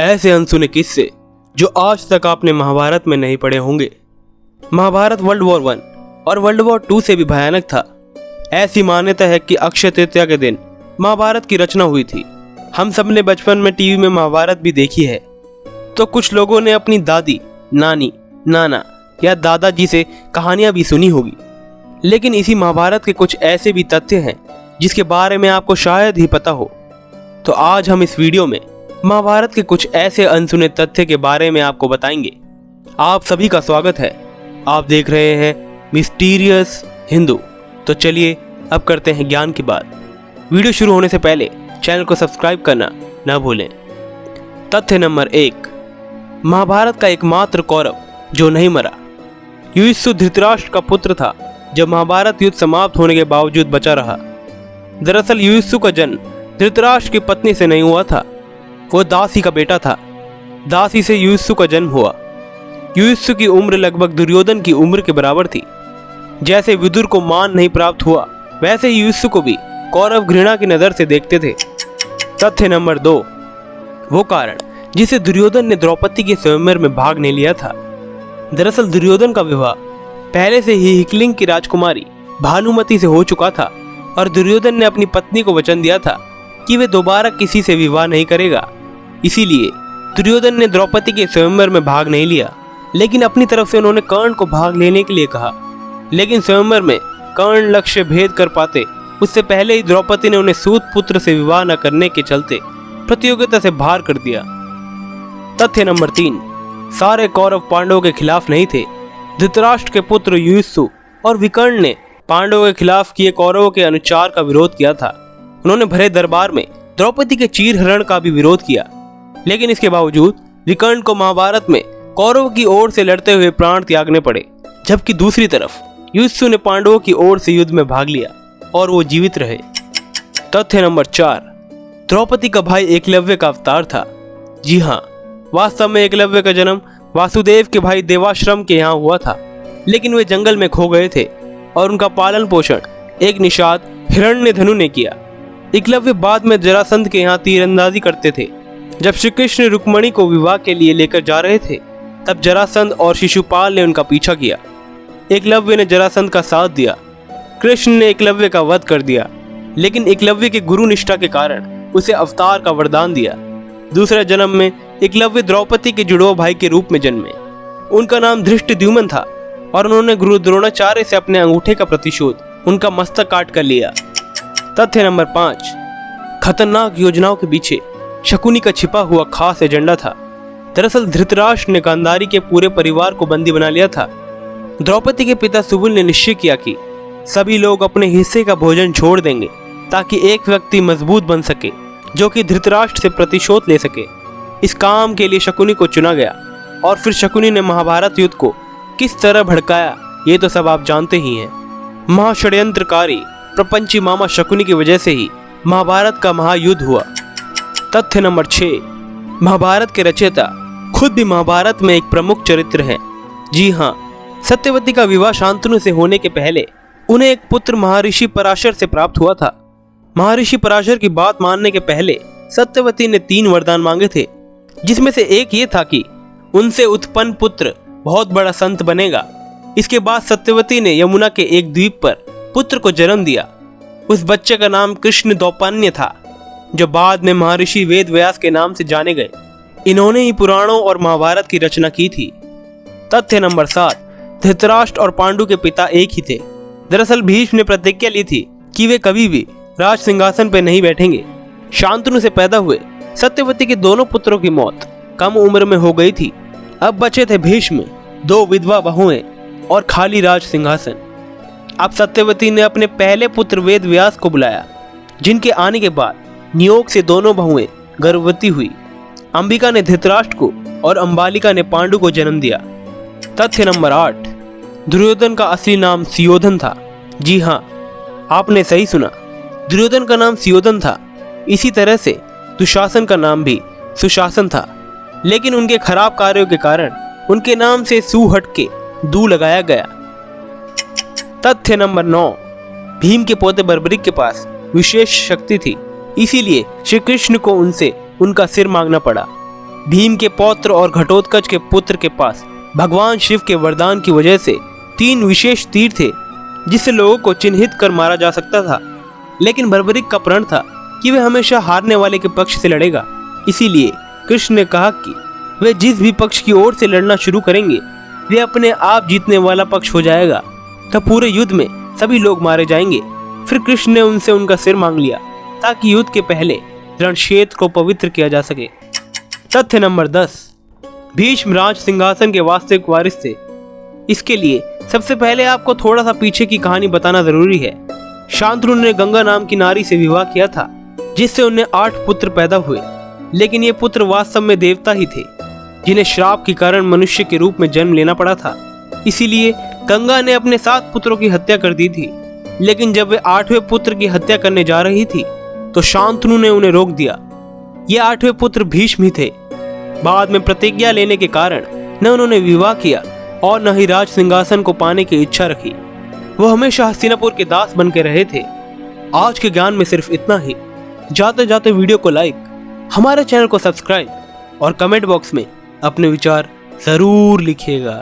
ऐसे अनसुने किस्से जो आज तक आपने महाभारत में नहीं पढ़े होंगे। महाभारत वर्ल्ड वॉर 1 और वर्ल्ड वॉर 2 से भी भयानक था। ऐसी मान्यता है कि अक्षय तृतीया के दिन महाभारत की रचना हुई थी। हम सब ने बचपन में टीवी में महाभारत भी देखी है, तो कुछ लोगों ने अपनी दादी, नानी, नाना या दादाजी से कहानियां भी सुनी होगी। लेकिन इसी महाभारत के कुछ ऐसे भी तथ्य हैं जिसके बारे में आपको शायद ही पता हो। तो आज हम इस वीडियो में महाभारत के कुछ ऐसे अनसुने तथ्य के बारे में आपको बताएंगे। आप सभी का स्वागत है। आप देख रहे हैं मिस्टीरियस हिंदू। तो चलिए अब करते हैं ज्ञान की बात। वीडियो शुरू होने से पहले चैनल को सब्सक्राइब करना न भूलें। तथ्य नंबर 1, महाभारत का एकमात्र कौरव जो नहीं मरा। युधिष्ठिर धृतराष्ट्र का पुत्र था जब महाभारत युद्ध समाप्त होने के बावजूद बचा रहा। दरअसल युधिष्ठिर का जन्म धृतराष्ट्र की पत्नी से नहीं हुआ था, वो दासी का बेटा था। दासी से युधिष्ठिर का जन्म हुआ। युधिष्ठिर की उम्र लगभग दुर्योधन की उम्र के बराबर थी। जैसे विदुर को मान नहीं प्राप्त हुआ, वैसे युधिष्ठिर को भी कौरव घृणा की नजर से देखते थे। तथ्य नंबर 2, वो कारण जिसे दुर्योधन ने द्रौपदी के स्वयंवर में भाग नहीं लिया था। दरअसल दुर्योधन का विवाह पहले से ही हिकलिंग की राजकुमारी भानुमति से हो चुका था और दुर्योधन ने अपनी पत्नी को वचन दिया था कि वे दोबारा किसी से विवाह नहीं करेगा। इसीलिए दुर्योधन ने द्रौपदी के स्वयंवर में भाग नहीं लिया, लेकिन अपनी तरफ से उन्होंने कर्ण को भाग लेने के लिए कहा। लेकिन स्वयंवर में कर्ण लक्ष्य भेद कर पाते उससे पहले ही द्रौपदी ने उन्हें सूत पुत्र से विवाह न करने के चलते प्रतियोगिता से बाहर कर दिया। तथ्य नंबर 3, सारे कौरव पांडवों के खिलाफ नहीं थे। धृतराष्ट्र के पुत्र युधिष्ठिर और विकर्ण ने पांडवों के खिलाफ किए कौरवों के अनुचार का विरोध किया था। उन्होंने भरे दरबार में द्रौपदी के चीरहरण का भी विरोध किया। लेकिन इसके बावजूद विकर्ण को महाभारत में कौरव की ओर से लड़ते हुए प्राण त्यागने पड़े, जबकि दूसरी तरफ युधिष्ठिर ने पांडवों की ओर से युद्ध में भाग लिया और वो जीवित रहे। तथ्य नंबर 4, द्रौपदी का भाई एकलव्य का अवतार था। जी हाँ, वास्तव में एकलव्य का जन्म वासुदेव के भाई देवाश्रम के यहाँ हुआ था, लेकिन वे जंगल में खो गए थे और उनका पालन पोषण एक निषाद हिरण्यधनु ने किया। एकलव्य बाद में जरासंध के यहाँ तीरंदाजी करते थे। जब श्री कृष्ण रुक्मणी को विवाह के लिए लेकर जा रहे थे, तब जरासंध और शिशुपाल ने उनका पीछा किया। एकलव्य ने जरासंध का साथ दिया। कृष्ण ने एकलव्य का वध कर दिया, लेकिन एकलव्य के गुरु निष्ठा के कारण उसे अवतार का वरदान दिया। दूसरे जन्म में एकलव्य द्रौपदी के जुड़वा भाई के रूप में जन्मे। उनका नाम धृष्टद्युम्न था और उन्होंने गुरु द्रोणाचार्य से अपने अंगूठे का प्रतिशोध उनका मस्तक काट कर लिया। तथ्य नंबर 5, खतरनाक योजनाओं के पीछे शकुनी का छिपा हुआ खास एजेंडा था। दरअसल धृतराष्ट्र ने गांधारी के पूरे परिवार को बंदी बना लिया था। द्रौपदी के पिता सुबल ने निश्चय किया कि सभी लोग अपने हिस्से का भोजन छोड़ देंगे ताकि एक व्यक्ति मजबूत बन सके जो कि धृतराष्ट्र से प्रतिशोध ले सके। इस काम के लिए शकुनी को चुना गया और फिर शकुनी ने महाभारत युद्ध को किस तरह भड़काया ये तो सब आप जानते ही हैं। महाषड्यंत्रकारी प्रपंची मामा शकुनी की वजह से ही महाभारत का महायुद्ध हुआ। तथ्य नंबर 6, महाभारत के रचयिता खुद भी महाभारत में एक प्रमुख चरित्र हैं। जी हाँ, सत्यवती का विवाह शांतनु से होने के पहले उन्हें एक पुत्र महर्षि पराशर से प्राप्त हुआ था। महर्षि पराशर की बात मानने के पहले सत्यवती ने 3 वरदान मांगे थे, जिसमें से एक ये था कि उनसे उत्पन्न पुत्र बहुत बड़ा संत बनेगा। इसके बाद सत्यवती ने यमुना के एक द्वीप पर पुत्र को जन्म दिया। उस बच्चे का नाम कृष्ण द्रौपन्य था, जो बाद में महर्षि वेद व्यास के नाम से जाने गए। इन्होंने ही पुराणों और महाभारत की रचना की थी। तथ्य नंबर 7, धृतराष्ट्र और पांडु के पिता एक ही थे। दरअसल भीष्म ने प्रतिज्ञा ली थी कि वे कभी भी राज सिंहासन पर नहीं बैठेंगे। शांतनु से पैदा हुए सत्यवती के दोनों पुत्रों की मौत कम उम्र में हो गई थी। अब बचे थे भीष्म, 2 विधवा बहुएं और खाली राज सिंहासन। अब सत्यवती ने अपने पहले पुत्र वेद व्यास को बुलाया, जिनके आने के बाद नियोग से दोनों बहुएं गर्भवती हुई। अंबिका ने धृतराष्ट्र को और अंबालिका ने पांडु को जन्म दिया। तथ्य नंबर 8, दुर्योधन का असली नाम सुयोधन था। जी हाँ, आपने सही सुना, दुर्योधन का नाम सुयोधन था। इसी तरह से दुशासन का नाम भी सुशासन था, लेकिन उनके खराब कार्यों के कारण उनके नाम से सु हट के दू लगाया गया। तथ्य नंबर 9, भीम के पोते बर्बरिक के पास विशेष शक्ति थी, इसीलिए श्री कृष्ण को उनसे उनका सिर मांगना पड़ा। भीम के पौत्र और घटोत्कच के पुत्र के पास भगवान शिव के वरदान की वजह से 3 विशेष तीर थे जिससे लोगों को चिन्हित कर मारा जा सकता था। लेकिन बर्बरिक का प्रण था कि वह हमेशा हारने वाले के पक्ष से लड़ेगा। इसीलिए कृष्ण ने कहा कि वे जिस भी पक्ष की ओर से लड़ना शुरू करेंगे वे अपने आप जीतने वाला पक्ष हो जाएगा। तब पूरे युद्ध में सभी लोग मारे जाएंगे। फिर कृष्ण ने उनसे उनका सिर मांग लिया ताकि युद्ध के पहले रण क्षेत्र को पवित्र किया जा सके। तथ्य नंबर 10, भीष्म राज सिंहासन के वास्तविक वारिस थे। इसके लिए सबसे पहले आपको थोड़ा सा पीछे की कहानी बताना जरूरी है। शांतनु ने गंगा नाम की नारी से विवाह किया था जिससे उन्हें 8 पुत्र पैदा हुए। लेकिन ये पुत्र वास्तव में देवता ही थे जिन्हें श्राप के कारण मनुष्य के रूप में जन्म लेना पड़ा था। इसीलिए गंगा ने अपने 7 पुत्रों की हत्या कर दी थी। लेकिन जब वे 8वें पुत्र की हत्या करने जा रही थी तो शांतनु ने उन्हें रोक दिया। ये 8वें पुत्र भीष्म ही थे। बाद में प्रतिज्ञा लेने के कारण न उन्होंने विवाह किया और न ही राज सिंहासन को पाने की इच्छा रखी। वो हमेशा हस्तिनापुर के दास बन के रहे थे। आज के ज्ञान में सिर्फ इतना ही। जाते जाते वीडियो को लाइक, हमारे चैनल को सब्सक्राइब और कमेंट बॉक्स में अपने विचार जरूर लिखिएगा।